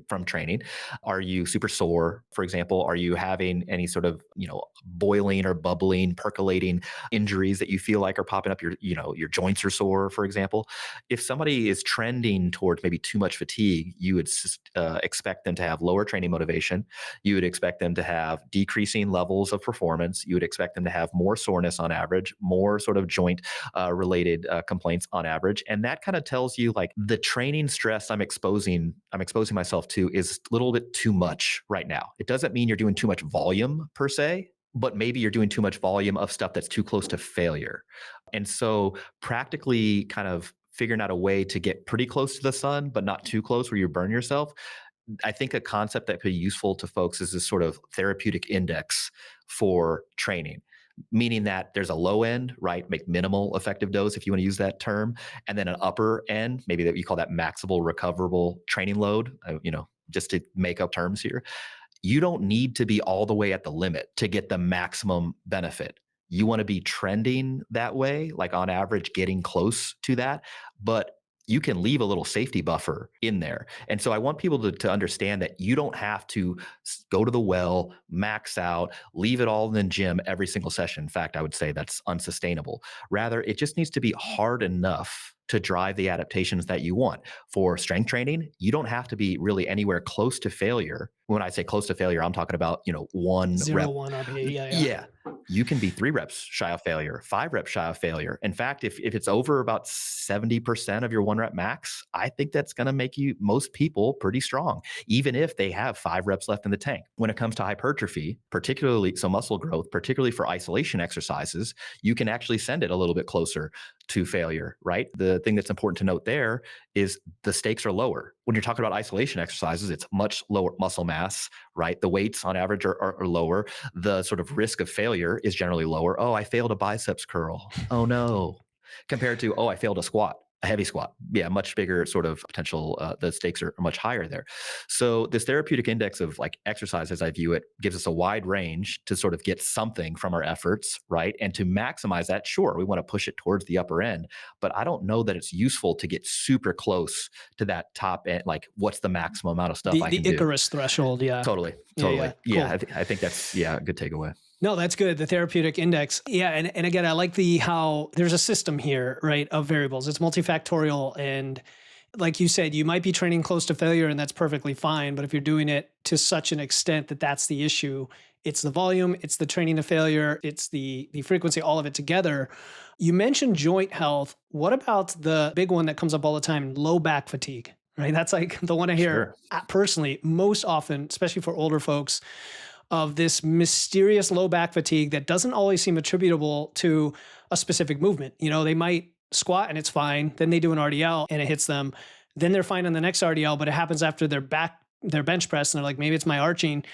from training? Are you super sore, for example? Are you having any sort of, boiling or bubbling, percolating injuries that you feel like are popping up? Your joints are sore, for example. If somebody is trending towards maybe too much fatigue, you would expect them to have lower training motivation. You would expect them to have decreasing levels of performance. You would expect them to have more soreness on average, more sort of joint related complaints on average. And that kind of tells you like the training stress I'm exposing myself to is a little bit too much right now. It doesn't mean you're doing too much volume per se, but maybe you're doing too much volume of stuff that's too close to failure. And so practically kind of figuring out a way to get pretty close to the sun, but not too close where you burn yourself. I think a concept that could be useful to folks is this sort of therapeutic index for training, meaning that there's a low end, right? Make minimal effective dose, if you want to use that term, and then an upper end, maybe that you call that maximal recoverable training load, just to make up terms here. You don't need to be all the way at the limit to get the maximum benefit. You want to be trending that way, like on average, getting close to that, but you can leave a little safety buffer in there. And so I want people to understand that you don't have to go to the well, max out, leave it all in the gym every single session. In fact, I would say that's unsustainable. Rather, it just needs to be hard enough to drive the adaptations that you want. For strength training, you don't have to be really anywhere close to failure. When I say close to failure, I'm talking about, 1 rep. 1 RPE. Yeah. Yeah. You can be 3 reps shy of failure, 5 reps shy of failure. In fact, if it's over about 70% of your 1 rep max, I think that's going to make most people pretty strong, even if they have 5 reps left in the tank. When it comes to hypertrophy, particularly so muscle growth, particularly for isolation exercises, you can actually send it a little bit closer to failure, right? The thing that's important to note there is the stakes are lower. When you're talking about isolation exercises, it's much lower muscle mass, right? The weights on average are lower. The sort of risk of failure is generally lower. Oh, I failed a biceps curl. Oh no. Compared to, I failed a squat. A heavy squat. Yeah, much bigger sort of potential. The stakes are much higher there. So this therapeutic index of like exercise, as I view it, gives us a wide range to sort of get something from our efforts, right? And to maximize that, sure, we want to push it towards the upper end, but I don't know that it's useful to get super close to that top end. Like, what's the maximum amount of stuff I can do? The Icarus threshold, yeah. Totally. Yeah, Yeah, cool. I think that's a good takeaway. No, that's good. The therapeutic index. Yeah. And again, I like how there's a system here, right, of variables. It's multifactorial. And like you said, you might be training close to failure and that's perfectly fine. But if you're doing it to such an extent that that's the issue, it's the volume, it's the training to failure, it's the frequency, all of it together. You mentioned joint health. What about the big one that comes up all the time, low back fatigue, right? That's like the one I hear personally most often, especially for older folks, of this mysterious low back fatigue that doesn't always seem attributable to a specific movement. They might squat and it's fine. Then they do an RDL and it hits them. Then they're fine on the next RDL, but it happens after their bench press. And they're like, maybe it's my arching.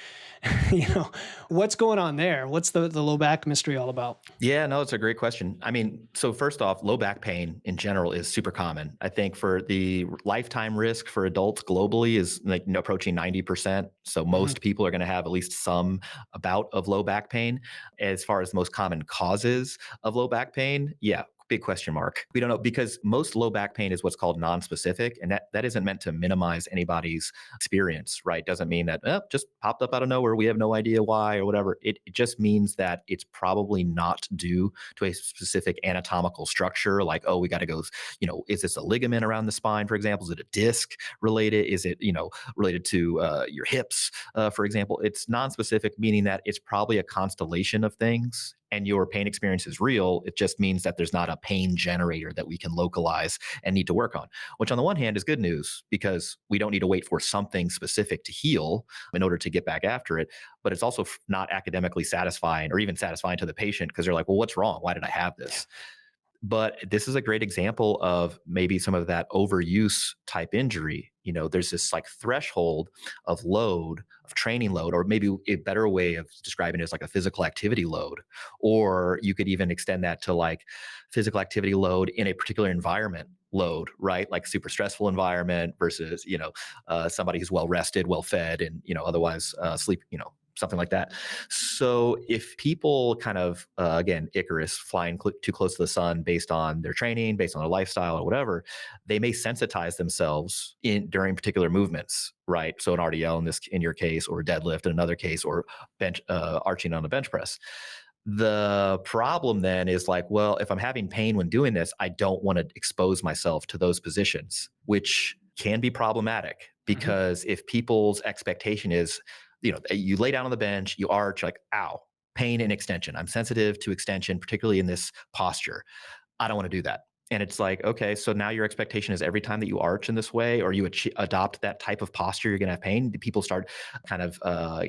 What's going on there? What's the low back mystery all about? Yeah, no, it's a great question. I mean, so first off, low back pain in general is super common. I think for the lifetime risk for adults globally is like approaching 90%. So most people are going to have at least some bout of low back pain. As far as the most common causes of low back pain, yeah, Big question mark. We don't know, because most low back pain is what's called non-specific, and that isn't meant to minimize anybody's experience, right? Doesn't mean that just popped up out of nowhere. We have no idea why or whatever. It just means that it's probably not due to a specific anatomical structure. Like, oh, we got to go. Is this a ligament around the spine, for example? Is it a disc related? Is it related to your hips, for example? It's non-specific, meaning that it's probably a constellation of things, and your pain experience is real. It just means that there's not a pain generator that we can localize and need to work on, which on the one hand is good news because we don't need to wait for something specific to heal in order to get back after it. But it's also not academically satisfying or even satisfying to the patient, because they're like, well, what's wrong? Why did I have this? But this is a great example of maybe some of that overuse type injury. There's this like threshold of load, of training load, or maybe a better way of describing it is like a physical activity load. Or you could even extend that to like physical activity load in a particular environment load, right? Like super stressful environment versus, somebody who's well rested, well fed, and, otherwise sleep, something like that. So if people kind of, again, Icarus, flying too close to the sun based on their training, based on their lifestyle or whatever, they may sensitize themselves during particular movements, right? So an RDL in your case, or a deadlift in another case, or bench arching on a bench press. The problem then is like, well, if I'm having pain when doing this, I don't want to expose myself to those positions, which can be problematic, because if people's expectation is, you lay down on the bench, you arch, like, ow, pain and extension. I'm sensitive to extension, particularly in this posture. I don't want to do that. And it's like, okay, so now your expectation is every time that you arch in this way, or you adopt that type of posture, you're going to have pain. People start kind of,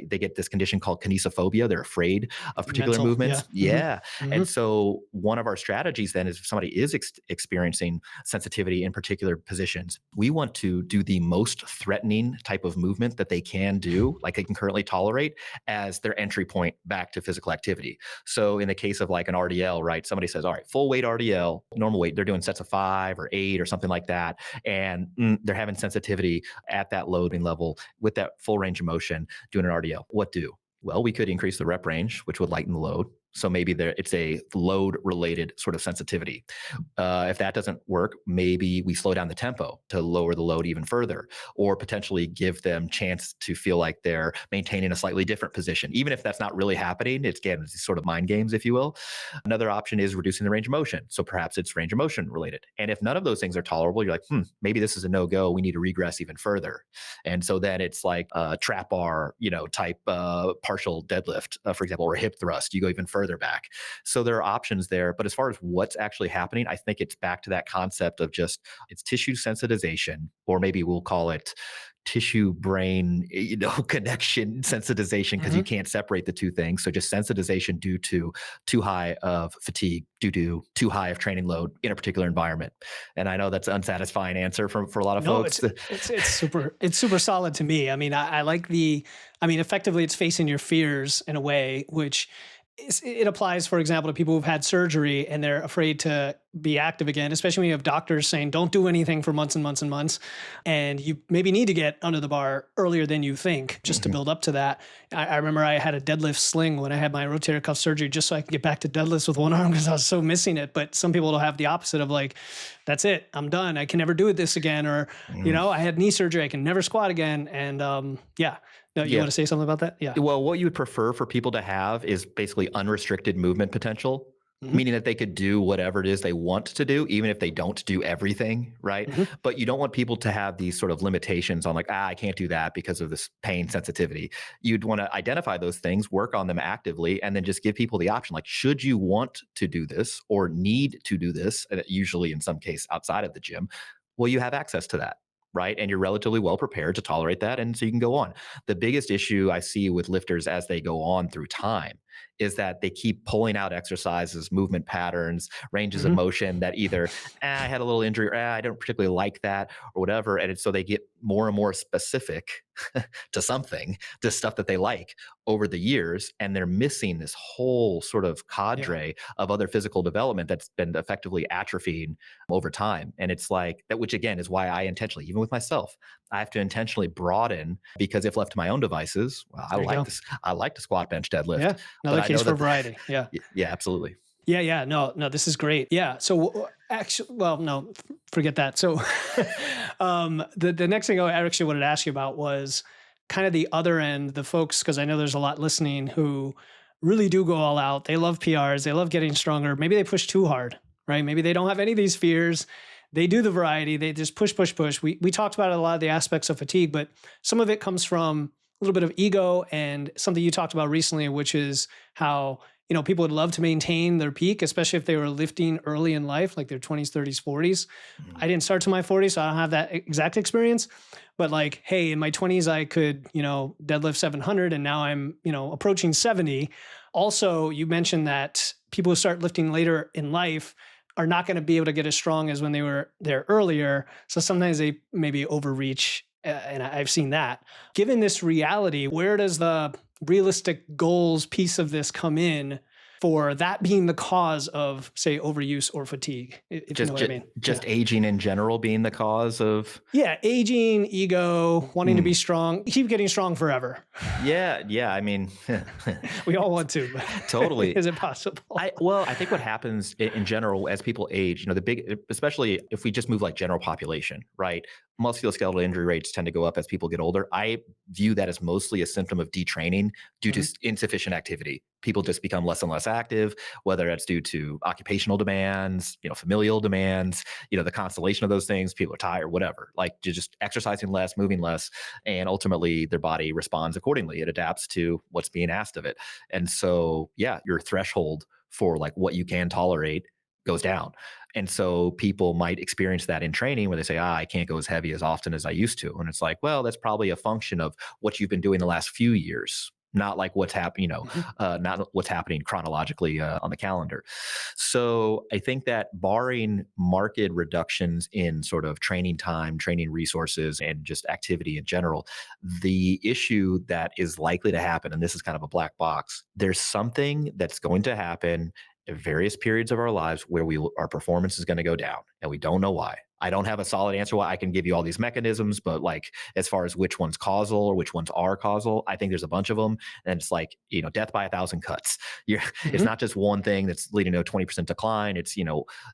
they get this condition called kinesiophobia. They're afraid of particular movements. Yeah. And so one of our strategies then is, if somebody is experiencing sensitivity in particular positions, we want to do the most threatening type of movement that they can do, like they can currently tolerate, as their entry point back to physical activity. So in the case of like an RDL, right? Somebody says, all right, full weight RDL, normal weight, they're doing sets of 5 or 8 or something like that. And they're having sensitivity at that loading level with that full range of motion doing an RDL. What do? Well, we could increase the rep range, which would lighten the load. So maybe it's a load related sort of sensitivity. If that doesn't work, maybe we slow down the tempo to lower the load even further, or potentially give them chance to feel like they're maintaining a slightly different position, even if that's not really happening. It's sort of mind games, if you will. Another option is reducing the range of motion. So perhaps it's range of motion related. And if none of those things are tolerable, you're like, maybe this is a no-go. We need to regress even further. And so then it's like a trap bar, type partial deadlift, for example, or a hip thrust. You go even further back. So there are options there. But as far as what's actually happening, I think it's back to that concept of just, it's tissue sensitization, or maybe we'll call it tissue brain, connection sensitization, because you can't separate the two things. So just sensitization due to too high of fatigue, due to too high of training load in a particular environment. And I know that's an unsatisfying answer for a lot of folks. It's super solid to me. I mean, I like effectively it's facing your fears in a way, which it applies, for example, to people who've had surgery and they're afraid to be active again, especially when you have doctors saying, don't do anything for months and months and months. And you maybe need to get under the bar earlier than you think, just to build up to that. I remember I had a deadlift sling when I had my rotator cuff surgery, just so I could get back to deadlifts with one arm, because I was so missing it. But some people will have the opposite of like, that's it, I'm done. I can never do this again. Or, I had knee surgery, I can never squat again. And No, you want to say something about that? Yeah. Well, what you would prefer for people to have is basically unrestricted movement potential, meaning that they could do whatever it is they want to do, even if they don't do everything, right? But you don't want people to have these sort of limitations on like, I can't do that because of this pain sensitivity. You'd want to identify those things, work on them actively, and then just give people the option, like, should you want to do this or need to do this, usually in some case outside of the gym, well, you have access to that. Right. And you're relatively well prepared to tolerate that. And so you can go on. The biggest issue I see with lifters as they go on through time is that they keep pulling out exercises, movement patterns, ranges of motion that either, I had a little injury, or I don't particularly like that, or whatever. And so they get more and more specific to something, to stuff that they like over the years. And they're missing this whole sort of cadre of other physical development that's been effectively atrophying over time. And it's like that, which again is why I intentionally, even with myself, I have to intentionally broaden, because if left to my own devices, well, I like to squat, bench, deadlift. Yeah, another case for variety. Yeah. Yeah, absolutely. Yeah. No, this is great. Yeah. So actually, well, no, forget that. So the next thing I actually wanted to ask you about was kind of the other end, the folks, because I know there's a lot listening who really do go all out. They love PRs. They love getting stronger. Maybe they push too hard, right? Maybe they don't have any of these fears. They do the variety. They just push, push, push. We talked about a lot of the aspects of fatigue, but some of it comes from a little bit of ego and something you talked about recently, which is how people would love to maintain their peak, especially if they were lifting early in life, like their 20s, 30s, 40s. Mhm. I didn't start to my 40s, so I don't have that exact experience. But like, hey, in my 20s, I could, deadlift 700 and now I'm, approaching 70. Also, you mentioned that people who start lifting later in life are not going to be able to get as strong as when they were there earlier. So sometimes they maybe overreach. And I've seen that. Given this reality, where does the realistic goals piece of this come in for that being the cause of, say, overuse or fatigue, if you know Just, what I just, mean? just Yeah. aging in general being the cause of. Yeah. Aging, ego, wanting to be strong, keep getting strong forever. Yeah. I mean, We all want to, but totally. is it possible? I think what happens in general as people age, the big, especially if we just move like general population, right? Musculoskeletal injury rates tend to go up as people get older. I view that as mostly a symptom of detraining due to Mhm. insufficient activity. People just become less and less active, whether that's due to occupational demands, familial demands, the constellation of those things. People are tired, whatever. Like you're just exercising less, moving less, and ultimately their body responds accordingly. It adapts to what's being asked of it. And so, yeah, your threshold for like what you can tolerate goes down. And so people might experience that in training where they say, I can't go as heavy as often as I used to. And it's like, well, that's probably a function of what you've been doing the last few years, not like what's happening, Mhm. not what's happening chronologically on the calendar. So I think that barring market reductions in sort of training time, training resources, and just activity in general, the issue that is likely to happen, and this is kind of a black box, there's something that's going to happen at various periods of our lives where our performance is going to go down and we don't know why. I don't have a solid answer why. I can give you all these mechanisms, but like as far as which one's causal or which ones are causal, I think there's a bunch of them. And it's like, death by a thousand cuts. It's Mhm. not just one thing that's leading to a 20% decline. It's,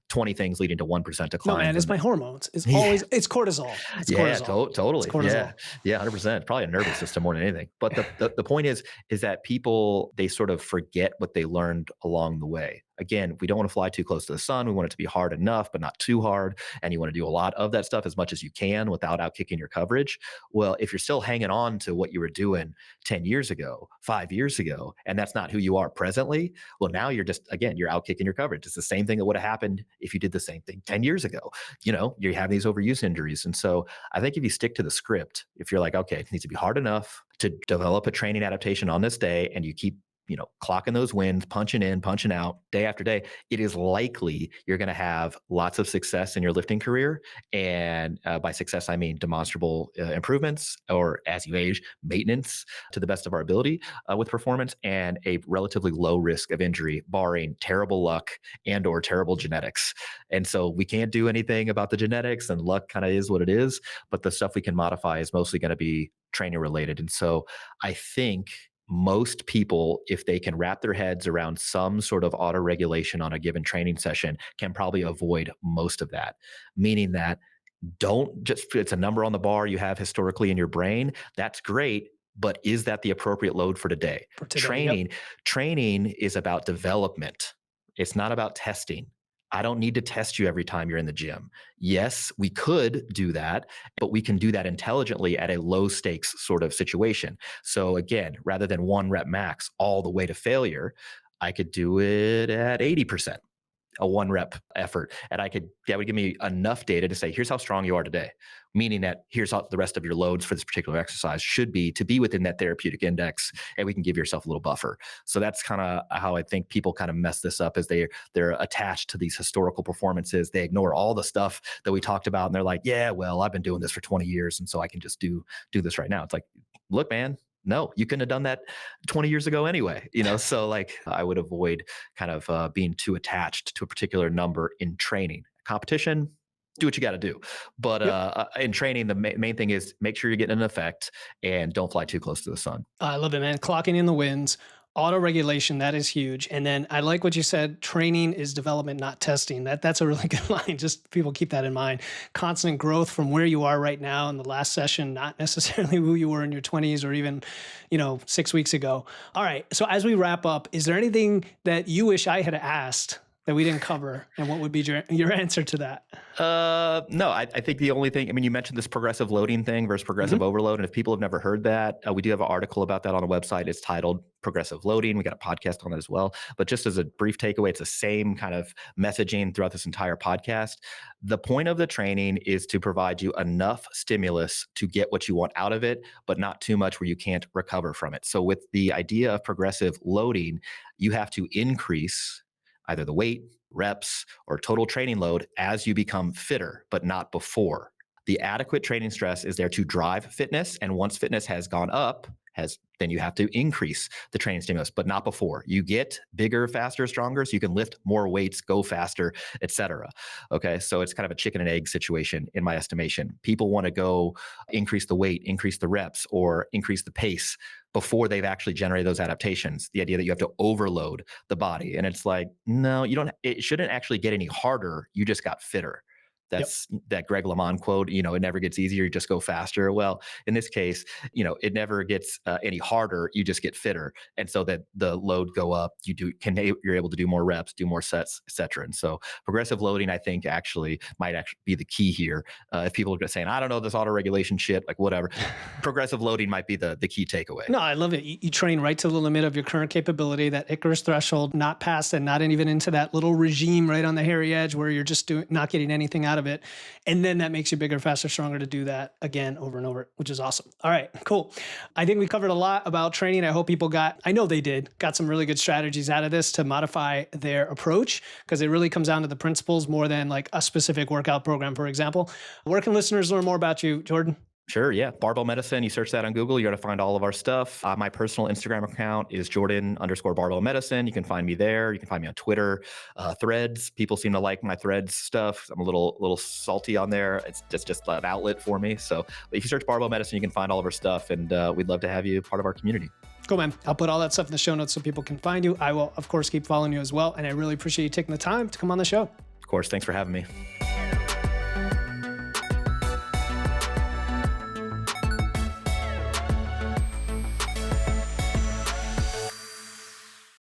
20 things leading to 1% No, man, declines. it's And my hormones. It's yeah, always, it's cortisol. It's yeah, cortisol. It's totally. Yeah. cortisol. Yeah, 100%. Probably a nervous system more than anything. But the point is that people, they sort of forget what they learned along the way. Again, we don't want to fly too close to the sun. We want it to be hard enough, but not too hard. And you want to do a lot of that stuff as much as you can without outkicking your coverage. Well, if you're still hanging on to what you were doing 10 years ago, 5 years ago, and that's not who you are presently, well, now you're just, again, you're outkicking your coverage. It's the same thing that would have happened if you did the same thing 10 years ago. You have these overuse injuries. And so I think if you stick to the script, if you're like, okay, it needs to be hard enough to develop a training adaptation on this day, and you keep clocking those wins, punching in, punching out day after day, it is likely you're going to have lots of success in your lifting career. And by success, I mean demonstrable improvements, or as you age, maintenance to the best of our ability with performance, and a relatively low risk of injury, barring terrible luck and or terrible genetics. And so we can't do anything about the genetics, and luck kind of is what it is. But the stuff we can modify is mostly going to be training related. And so I think most people, if they can wrap their heads around some sort of auto regulation on a given training session, can probably avoid most of that. Meaning that don't just, it's a number on the bar you have historically in your brain. That's great. But is that the appropriate load for today? For today. Yep. Training is about development. It's not about testing. I don't need to test you every time you're in the gym. Yes, we could do that, but we can do that intelligently at a low stakes sort of situation. So again, rather than 1 rep max all the way to failure, I could do it at 80%, a 1 rep effort. And that would give me enough data to say, here's how strong you are today. Meaning that here's how the rest of your loads for this particular exercise should be to be within that therapeutic index. And we can give yourself a little buffer. So that's kind of how I think people kind of mess this up, is they're attached to these historical performances. They ignore all the stuff that we talked about. And they're like, yeah, well, I've been doing this for 20 years. And so I can just do this right now. It's like, look, man, no, you couldn't have done that 20 years ago anyway, so like I would avoid kind of being too attached to a particular number in training. Competition, do what you got to do. But Yep. in training, the main thing is make sure you're getting an effect and don't fly too close to the sun. I love it, man. Clocking in the wins. Auto regulation, that is huge. And then I like what you said, training is development, not testing. That's a really good line. Just people keep that in mind. Constant growth from where you are right now in the last session, not necessarily who you were in your 20s or even, 6 weeks ago. All right. So as we wrap up, is there anything that you wish I had asked that we didn't cover? And what would be your answer to that? No, I think the only thing, you mentioned this progressive loading thing versus progressive overload. And if people have never heard that, we do have an article about that on the website. It's titled Progressive Loading. We got a podcast on it as well. But just as a brief takeaway, it's the same kind of messaging throughout this entire podcast. The point of the training is to provide you enough stimulus to get what you want out of it, but not too much where you can't recover from it. So with the idea of progressive loading, you have to increase either the weight, reps, or total training load as you become fitter, but not before. The adequate training stress is there to drive fitness. And once fitness has gone up, then you have to increase the training stimulus, but not before. You get bigger, faster, stronger, so you can lift more weights, go faster, etc. Okay, so it's kind of a chicken and egg situation in my estimation. People want to go increase the weight, increase the reps, or increase the pace before they've actually generated those adaptations. The idea that you have to overload the body. And it's like, no, you don't. It shouldn't actually get any harder. You just got fitter. That's that Greg LeMond quote, it never gets easier, you just go faster. Well, in this case, it never gets any harder, you just get fitter. And so that the load go up, you're able to do more reps, do more sets, et cetera. And so progressive loading, I think might actually be the key here. If people are just saying, I don't know, this auto regulation shit, like whatever, progressive loading might be the key takeaway. No, I love it. You train right to the limit of your current capability, that Icarus threshold, not past and not even into that little regime right on the hairy edge where you're just not getting anything out of it. And then that makes you bigger, faster, stronger to do that again over and over, which is awesome. All right, cool. I think we covered a lot about training. I hope people got some really good strategies out of this to modify their approach, because it really comes down to the principles more than like a specific workout program, for example. Where can listeners learn more about you, Jordan? Sure. Yeah. Barbell Medicine. You search that on Google, you're going to find all of our stuff. My personal Instagram account is Jordan_Barbell Medicine. You can find me there. You can find me on Twitter, Threads. People seem to like my Threads stuff. I'm a little salty on there. It's just an outlet for me. So if you search Barbell Medicine, you can find all of our stuff, and we'd love to have you part of our community. Cool, man. I'll put all that stuff in the show notes so people can find you. I will, of course, keep following you as well. And I really appreciate you taking the time to come on the show. Of course. Thanks for having me.